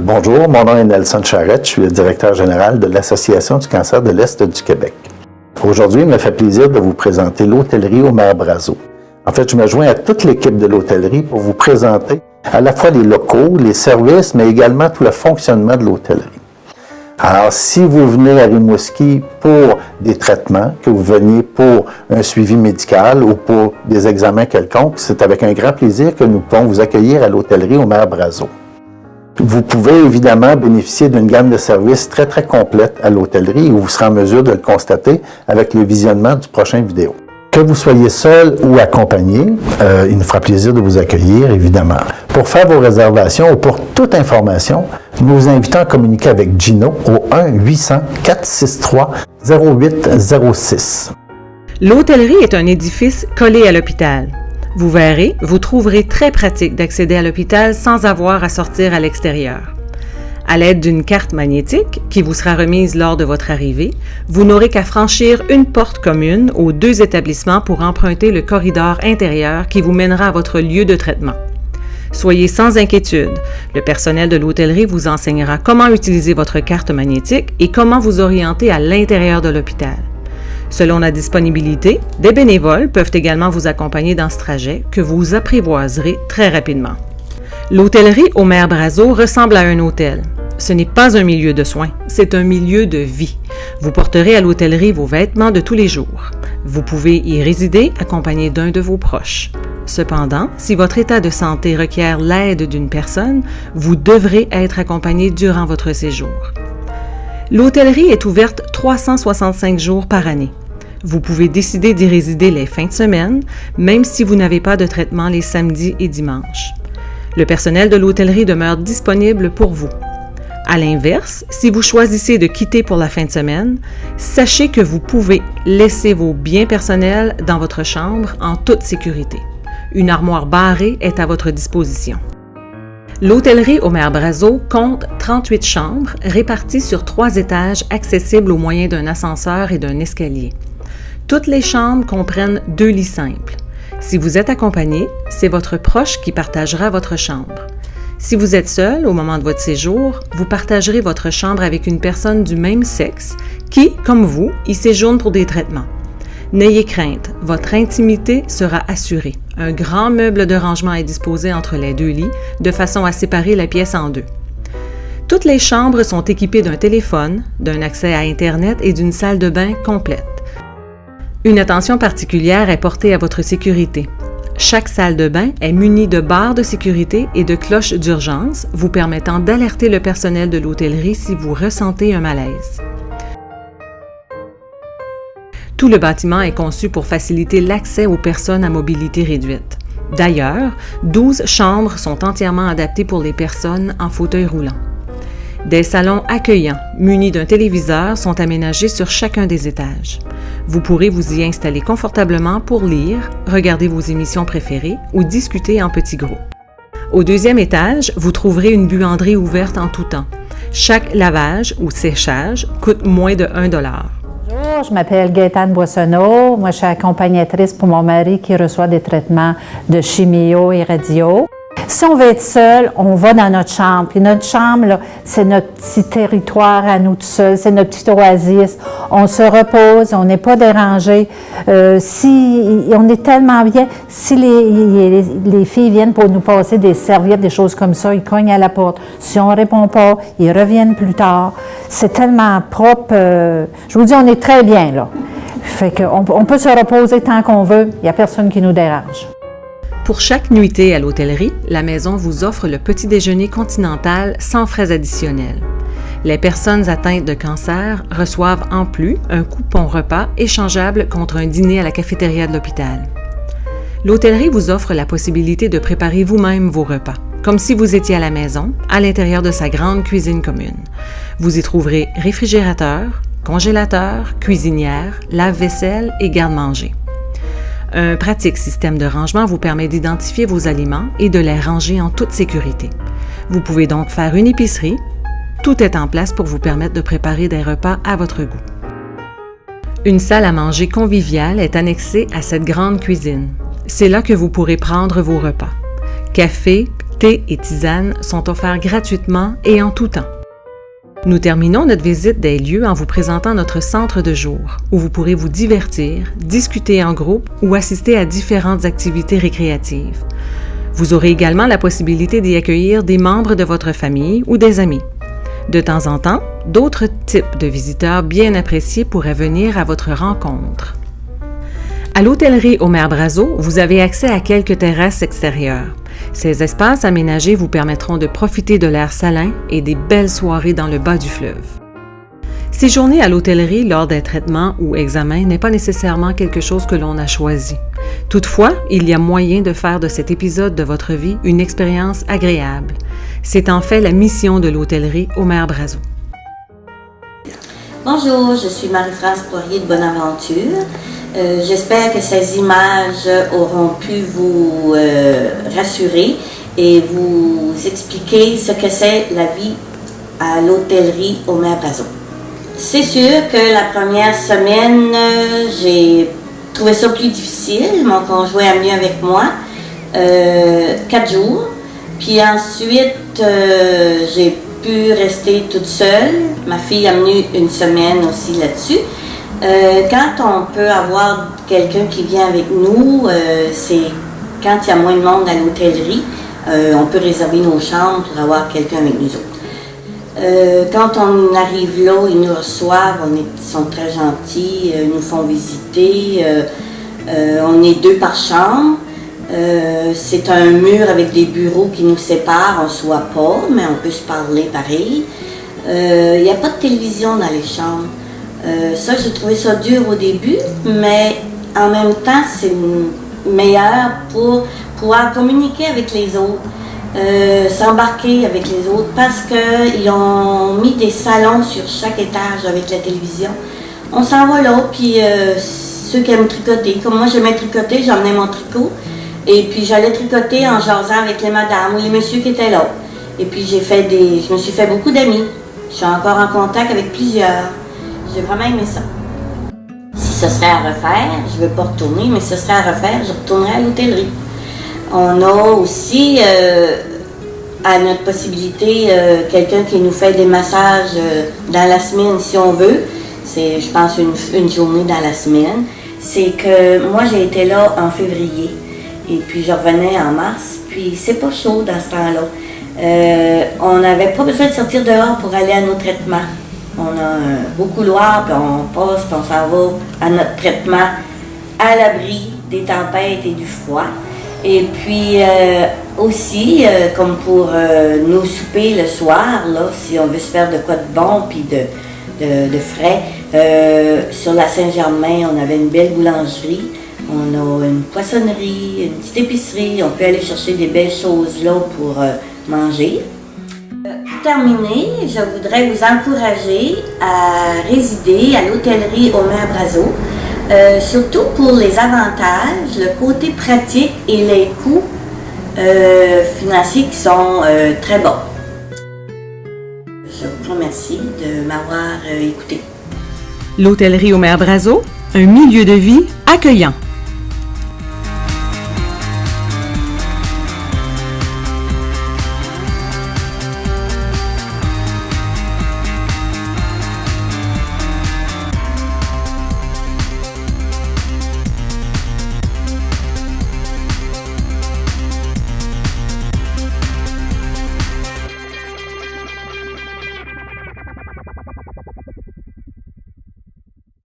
Bonjour, mon nom est Nelson Charette, je suis le directeur général de l'Association du cancer de l'Est du Québec. Aujourd'hui, il me fait plaisir de vous présenter l'hôtellerie Omer Brazeau. En fait, je me joins à toute l'équipe de l'hôtellerie pour vous présenter à la fois les locaux, les services, mais également tout le fonctionnement de l'hôtellerie. Alors, si vous venez à Rimouski pour des traitements, que vous veniez pour un suivi médical ou pour des examens quelconques, c'est avec un grand plaisir que nous pouvons vous accueillir à l'hôtellerie Omer Brazeau. Vous pouvez évidemment bénéficier d'une gamme de services très, très complète à l'hôtellerie et vous serez en mesure de le constater avec le visionnement du prochain vidéo. Que vous soyez seul ou accompagné, il nous fera plaisir de vous accueillir, évidemment. Pour faire vos réservations ou pour toute information, nous vous invitons à communiquer avec Gino au 1-800-463-0806. L'hôtellerie est un édifice collé à l'hôpital. Vous verrez, vous trouverez très pratique d'accéder à l'hôpital sans avoir à sortir à l'extérieur. À l'aide d'une carte magnétique qui vous sera remise lors de votre arrivée, vous n'aurez qu'à franchir une porte commune aux deux établissements pour emprunter le corridor intérieur qui vous mènera à votre lieu de traitement. Soyez sans inquiétude, le personnel de l'hôtellerie vous enseignera comment utiliser votre carte magnétique et comment vous orienter à l'intérieur de l'hôpital. Selon la disponibilité, des bénévoles peuvent également vous accompagner dans ce trajet que vous apprivoiserez très rapidement. L'hôtellerie Omer Brazeau ressemble à un hôtel. Ce n'est pas un milieu de soins, c'est un milieu de vie. Vous porterez à l'hôtellerie vos vêtements de tous les jours. Vous pouvez y résider accompagné d'un de vos proches. Cependant, si votre état de santé requiert l'aide d'une personne, vous devrez être accompagné durant votre séjour. L'hôtellerie est ouverte 365 jours par année. Vous pouvez décider d'y résider les fins de semaine, même si vous n'avez pas de traitement les samedis et dimanches. Le personnel de l'hôtellerie demeure disponible pour vous. À l'inverse, si vous choisissez de quitter pour la fin de semaine, sachez que vous pouvez laisser vos biens personnels dans votre chambre en toute sécurité. Une armoire barrée est à votre disposition. L'hôtellerie Omer Brazeau compte 38 chambres réparties sur 3 étages accessibles au moyen d'un ascenseur et d'un escalier. Toutes les chambres comprennent 2 lits simples. Si vous êtes accompagné, c'est votre proche qui partagera votre chambre. Si vous êtes seul au moment de votre séjour, vous partagerez votre chambre avec une personne du même sexe qui, comme vous, y séjourne pour des traitements. N'ayez crainte, votre intimité sera assurée. Un grand meuble de rangement est disposé entre les 2 lits, de façon à séparer la pièce en 2. Toutes les chambres sont équipées d'un téléphone, d'un accès à Internet et d'une salle de bain complète. Une attention particulière est portée à votre sécurité. Chaque salle de bain est munie de barres de sécurité et de cloches d'urgence, vous permettant d'alerter le personnel de l'hôtellerie si vous ressentez un malaise. Tout le bâtiment est conçu pour faciliter l'accès aux personnes à mobilité réduite. D'ailleurs, 12 chambres sont entièrement adaptées pour les personnes en fauteuil roulant. Des salons accueillants, munis d'un téléviseur, sont aménagés sur chacun des étages. Vous pourrez vous y installer confortablement pour lire, regarder vos émissions préférées ou discuter en petits groupes. Au 2e étage, vous trouverez une buanderie ouverte en tout temps. Chaque lavage ou séchage coûte moins de 1 $. Bonjour, je m'appelle Gaëtane Boissonneau. Moi, je suis accompagnatrice pour mon mari qui reçoit des traitements de chimio et radio. Si on veut être seul, on va dans notre chambre. Puis notre chambre, là, c'est notre petit territoire à nous tout seuls, c'est notre petite oasis. On se repose, on n'est pas dérangé. On est tellement bien. Si les filles viennent pour nous passer des serviettes, des choses comme ça, ils cognent à la porte. Si on ne répond pas, ils reviennent plus tard. C'est tellement propre. Je vous dis, on est très bien là. Fait qu'on peut se reposer tant qu'on veut. Il n'y a personne qui nous dérange. Pour chaque nuitée à l'hôtellerie, la maison vous offre le petit déjeuner continental sans frais additionnels. Les personnes atteintes de cancer reçoivent en plus un coupon repas échangeable contre un dîner à la cafétéria de l'hôpital. L'hôtellerie vous offre la possibilité de préparer vous-même vos repas, comme si vous étiez à la maison, à l'intérieur de sa grande cuisine commune. Vous y trouverez réfrigérateur, congélateur, cuisinière, lave-vaisselle et garde-manger. Un pratique système de rangement vous permet d'identifier vos aliments et de les ranger en toute sécurité. Vous pouvez donc faire une épicerie. Tout est en place pour vous permettre de préparer des repas à votre goût. Une salle à manger conviviale est annexée à cette grande cuisine. C'est là que vous pourrez prendre vos repas. Café, thé et tisanes sont offerts gratuitement et en tout temps. Nous terminons notre visite des lieux en vous présentant notre centre de jour, où vous pourrez vous divertir, discuter en groupe ou assister à différentes activités récréatives. Vous aurez également la possibilité d'y accueillir des membres de votre famille ou des amis. De temps en temps, d'autres types de visiteurs bien appréciés pourraient venir à votre rencontre. À l'hôtellerie Omer Brazo, vous avez accès à quelques terrasses extérieures. Ces espaces aménagés vous permettront de profiter de l'air salin et des belles soirées dans le bas du fleuve. Séjourner à l'hôtellerie lors des traitements ou examens n'est pas nécessairement quelque chose que l'on a choisi. Toutefois, il y a moyen de faire de cet épisode de votre vie une expérience agréable. C'est en fait la mission de l'hôtellerie Omer Brazo. Bonjour, je suis Marie-France Poirier de Bonaventure. J'espère que ces images auront pu vous rassurer et vous expliquer ce que c'est la vie à l'hôtellerie Omer Brazo. C'est sûr que la première semaine, j'ai trouvé ça plus difficile. Mon conjoint a venu avec moi 4 jours. Puis ensuite, j'ai pu rester toute seule. Ma fille a venu une semaine aussi là-dessus. Quand on peut avoir quelqu'un qui vient avec nous, c'est quand il y a moins de monde à l'hôtellerie, on peut réserver nos chambres pour avoir quelqu'un avec nous autres. Quand on arrive là, ils nous reçoivent, ils sont très gentils, ils nous font visiter. On est 2 par chambre. C'est un mur avec des bureaux qui nous séparent, on ne se voit pas, mais on peut se parler pareil. Il n'y a pas de télévision dans les chambres. Ça, j'ai trouvé ça dur au début, mais en même temps, c'est meilleur pour pouvoir communiquer avec les autres, s'embarquer avec les autres, parce qu'ils ont mis des salons sur chaque étage avec la télévision. On s'en va là, puis ceux qui aiment tricoter, comme moi j'aimais tricoter, j'emmenais mon tricot, et puis j'allais tricoter en jasant avec les madames ou les messieurs qui étaient là. Et puis je me suis fait beaucoup d'amis. Je suis encore en contact avec plusieurs. J'ai vraiment aimé ça. Si ce serait à refaire, je ne veux pas retourner, mais si ce serait à refaire, je retournerais à l'hôtellerie. On a aussi, à notre possibilité, quelqu'un qui nous fait des massages dans la semaine, si on veut. C'est, je pense, une journée dans la semaine. C'est que moi, j'ai été là en février, et puis je revenais en mars, puis c'est pas chaud dans ce temps-là. On n'avait pas besoin de sortir dehors pour aller à nos traitements. On a un beau couloir, puis on passe, puis on s'en va à notre traitement à l'abri des tempêtes et du froid. Et puis aussi, comme pour nos soupers le soir, là, si on veut se faire de quoi de bon, puis de frais, sur la Saint-Germain, on avait une belle boulangerie, on a une poissonnerie, une petite épicerie, on peut aller chercher des belles choses là pour manger. Pour terminer, je voudrais vous encourager à résider à l'hôtellerie Omer Brazo, surtout pour les avantages, le côté pratique et les coûts financiers qui sont très bas. Je vous remercie de m'avoir écouté. L'hôtellerie Omer Brazo, un milieu de vie accueillant.